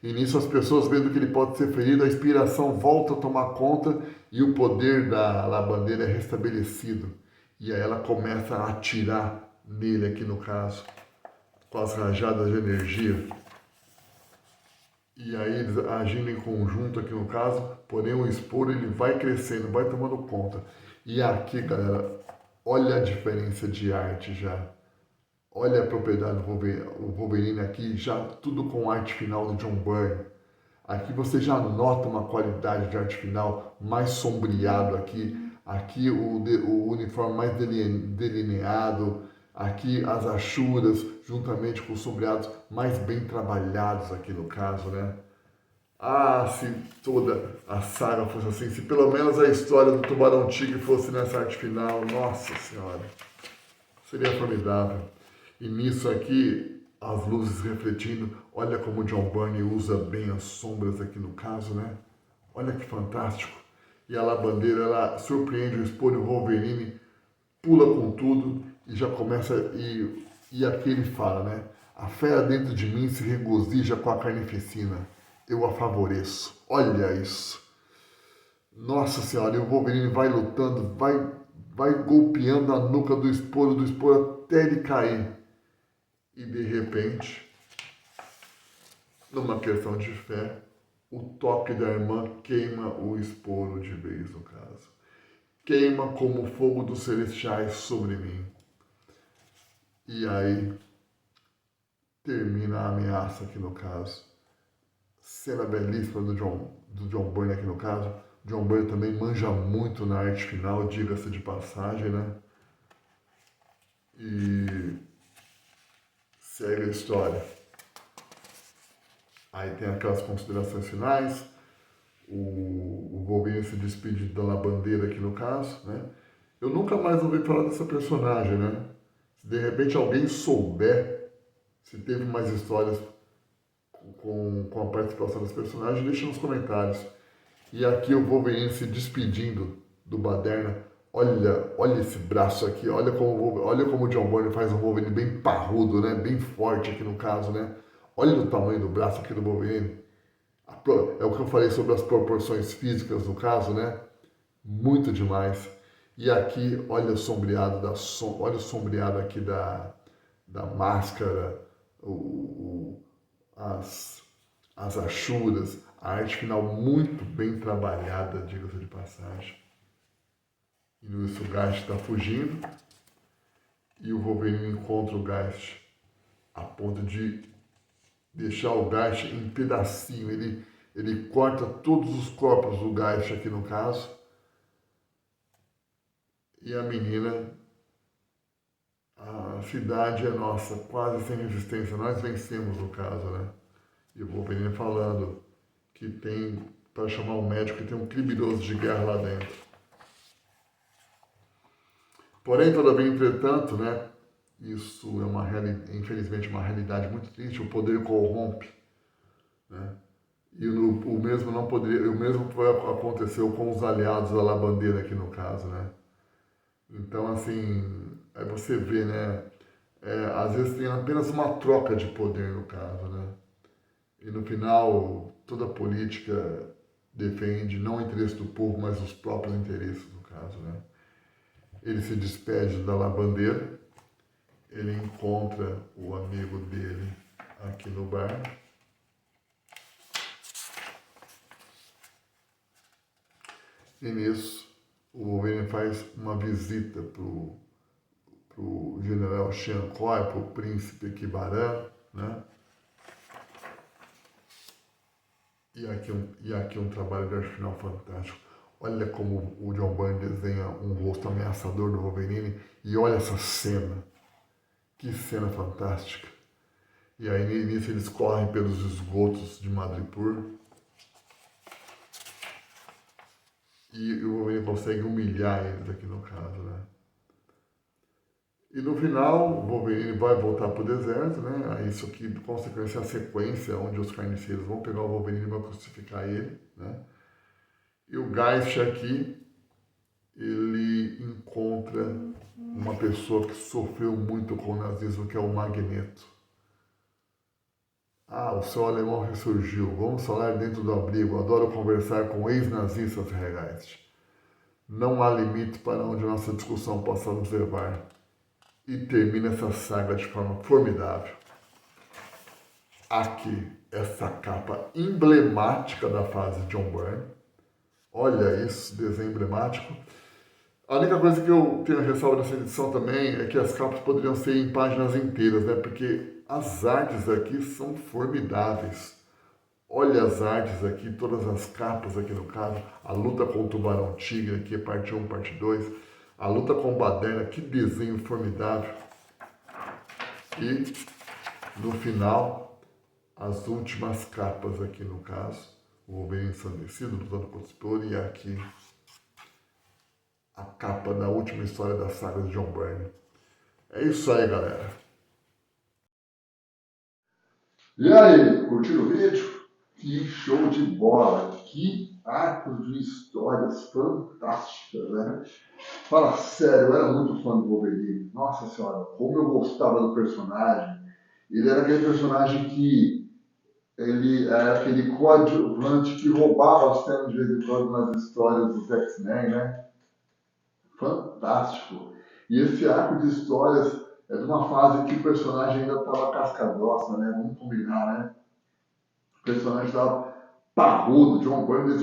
E nisso as pessoas vendo que ele pode ser ferido, a inspiração volta a tomar conta e o poder da Labandeira é restabelecido. E aí ela começa a atirar nele aqui no caso, com as rajadas de energia. E aí eles agindo em conjunto aqui no caso, porém o esporo ele vai crescendo, vai tomando conta. E aqui, galera, olha a diferença de arte já. Olha a propriedade do Wolverine aqui, já tudo com arte final do John Byrne. Aqui você já nota uma qualidade de arte final mais sombreado aqui. Aqui o uniforme mais delineado. Aqui as achuras, juntamente com os sombreados mais bem trabalhados aqui no caso, né? Se toda a saga fosse assim, se pelo menos a história do Tubarão Tigre fosse nessa arte final, nossa senhora, seria formidável. E nisso aqui, as luzes refletindo, olha como o John Byrne usa bem as sombras aqui no caso, né? Olha que fantástico. E a Labandeira, ela surpreende o esporo e o Wolverine, pula com tudo e já começa, e aqui ele fala, né? A fera dentro de mim se regozija com a carnificina. Eu a favoreço. Olha isso. Nossa senhora, e o Wolverine vai lutando, vai golpeando a nuca do esporo até ele cair. E de repente, numa questão de fé, o toque da irmã queima o esporo de vez no caso. Queima como o fogo dos celestiais sobre mim. E aí termina a ameaça aqui no caso. Cena belíssima do John Byrne aqui no caso. John Byrne também manja muito na arte final, diga-se de passagem, né? E segue a história. Aí tem aquelas considerações finais. O Wolverine se despede da Labandeira aqui no caso, né? Eu nunca mais ouvi falar dessa personagem, né? Se de repente alguém souber se teve mais histórias com a participação dos personagens, deixa nos comentários. E aqui o Wolverine se despedindo do Baderna. Olha esse braço aqui, olha como o John Byrne faz um Wolverine bem parrudo, né? Bem forte aqui no caso, né? Olha o tamanho do braço aqui do Wolverine. É o que eu falei sobre as proporções físicas do caso, né? Muito demais. E aqui, olha o sombreado olha o sombreado aqui da máscara, as, as achuras, a arte final muito bem trabalhada, diga-se de passagem. E nisso o Geist está fugindo e o Wolverine encontra o Geist a ponto de deixar o Geist em pedacinho. Ele corta todos os corpos do Geist aqui no caso. E a menina, a cidade é nossa, quase sem resistência. Nós vencemos no caso, né? E o Wolverine falando que tem, para chamar o médico, que tem um criminoso de guerra lá dentro. Porém, todavia, entretanto, né? Isso é infelizmente uma realidade muito triste. O poder corrompe, né? E o mesmo não poderia, o mesmo aconteceu com os aliados da Labandeira aqui no caso, né? Então, assim, aí você vê, né? Às vezes tem apenas uma troca de poder no caso, né? E no final, toda a política defende não o interesse do povo, mas os próprios interesses, no caso, né? Ele se despede da Labandeira, ele encontra o amigo dele aqui no bar. E nisso, o Wolverine faz uma visita pro general Xiancai, pro príncipe Kibaran, né? E aqui um trabalho de arte final fantástico. Olha como o John Byrne desenha um rosto ameaçador do Wolverine e olha essa cena. Que cena fantástica. E aí nisso eles correm pelos esgotos de Madripoor. E o Wolverine consegue humilhar eles aqui no caso, né? E no final, o Wolverine vai voltar para o deserto, né? Isso aqui, consequência, é a sequência onde os carniceiros vão pegar o Wolverine e vão crucificar ele, né? E o Geist aqui, ele encontra uma pessoa que sofreu muito com o nazismo, que é o Magneto. Ah, o seu alemão ressurgiu. Vamos falar dentro do abrigo. Adoro conversar com ex-nazistas, Geist. Não há limite para onde nossa discussão possa nos levar. E termina essa saga de forma formidável. Aqui, essa capa emblemática da fase de John Byrne. Olha isso, desenho emblemático. A única coisa que eu tenho a ressalva nessa edição também é que as capas poderiam ser em páginas inteiras, né? Porque as artes aqui são formidáveis. Olha as artes aqui, todas as capas aqui no caso. A luta com o Tubarão Tigre aqui, parte 1, parte 2. A luta com o Baderna, que desenho formidável. E no final, as últimas capas aqui no caso. O Wolverine ensandecido, lutando contra o Explore, e aqui a capa da última história da saga de John Byrne. É isso aí, galera. E aí, curtiu o vídeo? Que show de bola! Que arco de histórias fantásticas, né? Fala sério, eu era muito fã do Wolverine. Nossa senhora, como eu gostava do personagem. Ele era aquele personagem que ele era aquele coadjuvante que roubava a cena de vez em quando nas histórias dos X-Men, né? Fantástico. E esse arco de histórias é de uma fase que o personagem ainda estava casca-grossa, né? Vamos combinar, né? O personagem estava parrudo. O John Byrne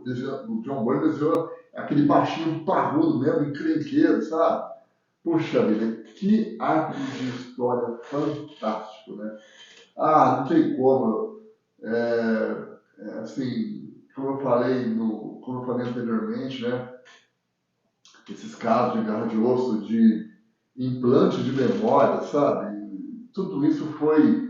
desenhou aquele baixinho parrudo mesmo, encrenqueiro, sabe? Puxa vida, que arco de história fantástico, né? Ah, não tem como. Assim, como eu falei anteriormente, né? Esses casos de garra de osso, de implante de memória, sabe? Tudo isso foi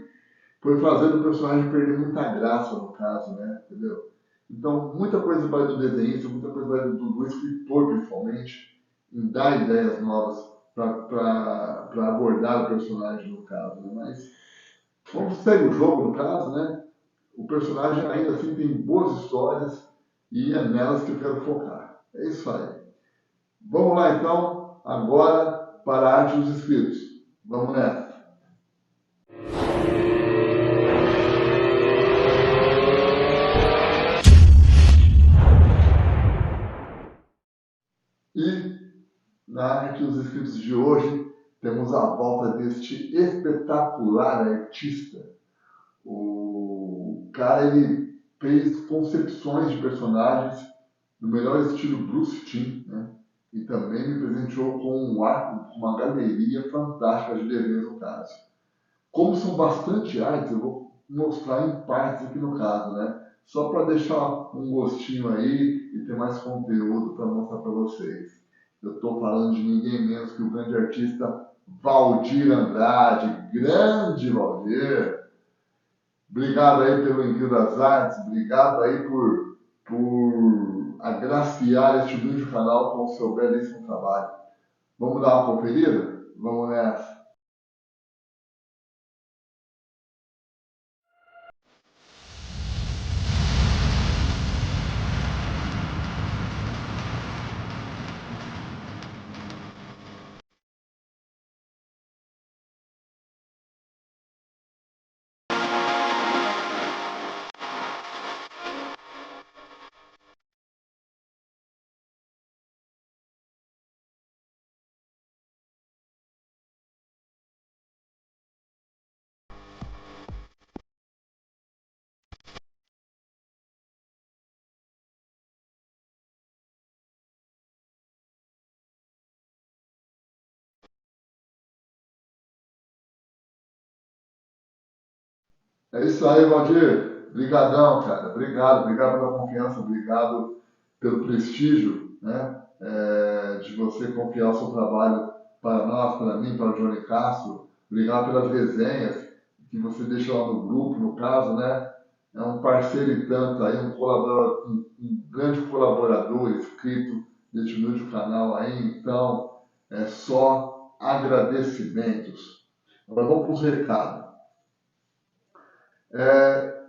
fazendo o personagem perder muita graça, no caso, né? Entendeu? Então, muita coisa vai do desenhista, muita coisa vai do escritor, principalmente, em dar ideias novas para abordar o personagem, no caso, né? Mas vamos segue o jogo, no caso, né? O personagem ainda assim tem boas histórias e é nelas que eu quero focar. É isso aí. Vamos lá então, agora para a arte dos escritos. Vamos nessa. E na arte dos escritos de hoje, temos a volta deste espetacular artista. O cara, ele fez concepções de personagens no melhor estilo Bruce Timm, né? E também me presenteou com um arco, com uma galeria fantástica de desenhos no caso. Como são bastante artes, eu vou mostrar em partes aqui no caso, né? Só para deixar um gostinho aí e ter mais conteúdo para mostrar para vocês. Eu estou falando de ninguém menos que o grande artista Valdir Andrade. Grande Valdir! Obrigado aí pelo envio das artes, obrigado aí por agraciar este humilde canal com o seu belíssimo trabalho. Vamos dar uma conferida? Vamos nessa. É isso aí, Valdir. Obrigadão, cara. Obrigado pela confiança, obrigado pelo prestígio, né? De você confiar o seu trabalho para nós, para mim, para o Johnny Castro. Obrigado pelas resenhas que você deixa lá no grupo, no caso, né? É um parceiro e tanto aí, um grande colaborador inscrito neste humilde canal aí, então é só agradecimentos. Agora vamos para os recados. É,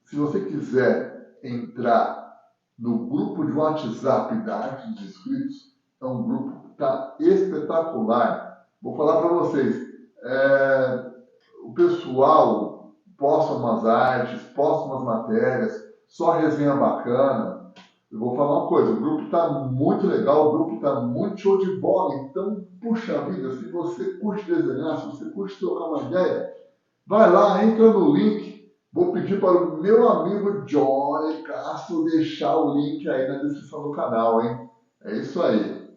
Se você quiser entrar no grupo de WhatsApp da Arte dos Inscritos, é um grupo que está espetacular. Vou falar para vocês, o pessoal posta umas artes, posta umas matérias, só resenha bacana. Eu vou falar uma coisa, o grupo está muito legal, o grupo está muito show de bola, então, puxa vida, se você curte desenhar, se você curte trocar uma ideia, vai lá, entra no link. Vou pedir para o meu amigo Johnny Castro deixar o link aí na descrição do canal, hein? É isso aí.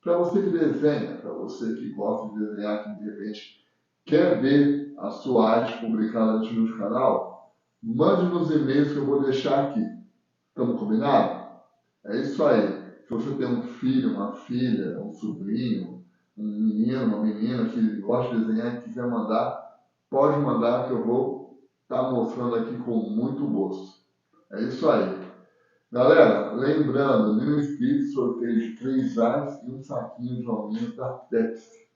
Para você que desenha, para você que gosta de desenhar, que de repente quer ver a sua arte publicada no canal, mande nos e-mails que eu vou deixar aqui. Estamos combinados? É isso aí. Se você tem um filho, uma filha, um sobrinho, um menino, uma menina que gosta de desenhar e quiser mandar, pode mandar que eu vou estar mostrando aqui com muito gosto. É isso aí. Galera, lembrando, 1.000 inscritos, sorteio de 3 reais e um saquinho de hominhos da Pepsi.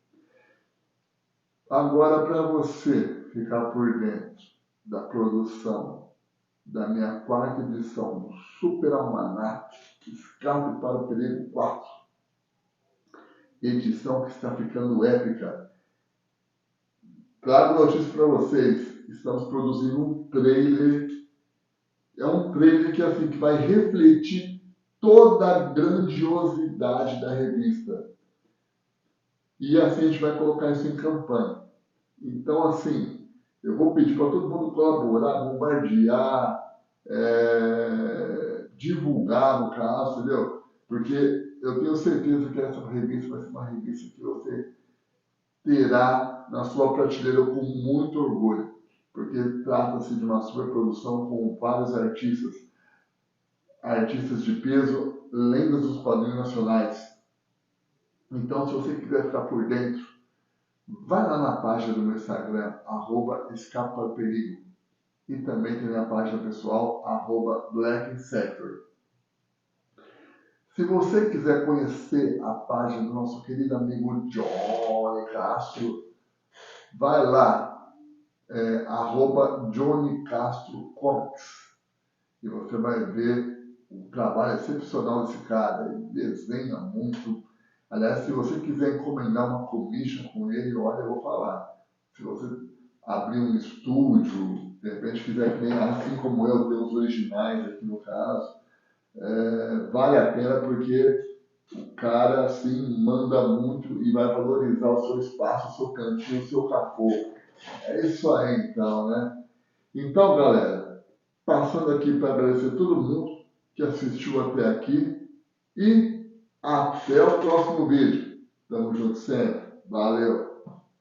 Agora, para você ficar por dentro da produção da minha quarta edição do Super Almanac Escape para o Perigo 4, edição que está ficando épica. Trago notícia para vocês, estamos produzindo um trailer. É um trailer que, assim, que vai refletir toda a grandiosidade da revista. E assim a gente vai colocar isso em campanha. Então, assim, eu vou pedir para todo mundo colaborar, bombardear, divulgar, no caso, entendeu? Porque eu tenho certeza que essa revista vai ser uma revista que você terá na sua prateleira com muito orgulho, porque trata-se de uma superprodução com vários artistas de peso, lendas dos quadrinhos nacionais. Então, se você quiser ficar por dentro, vai lá na página do meu Instagram, Escape para o Perigo. E também tem a página pessoal, Black Sector. Se você quiser conhecer a página do nosso querido amigo Johnny Castro, vai lá, Johnny Castro Comics. E você vai ver o trabalho excepcional desse cara. Ele desenha muito, Aliás, se você quiser encomendar uma commission com ele, olha, eu vou falar. Se você abrir um estúdio, de repente quiser, que nem, assim como eu, ter os originais aqui no caso, vale a pena porque o cara, assim, manda muito e vai valorizar o seu espaço, o seu cantinho, o seu capô. É isso aí, então, né? Então, galera, passando aqui para agradecer todo mundo que assistiu até aqui e até o próximo vídeo. Tamo junto sempre. Valeu!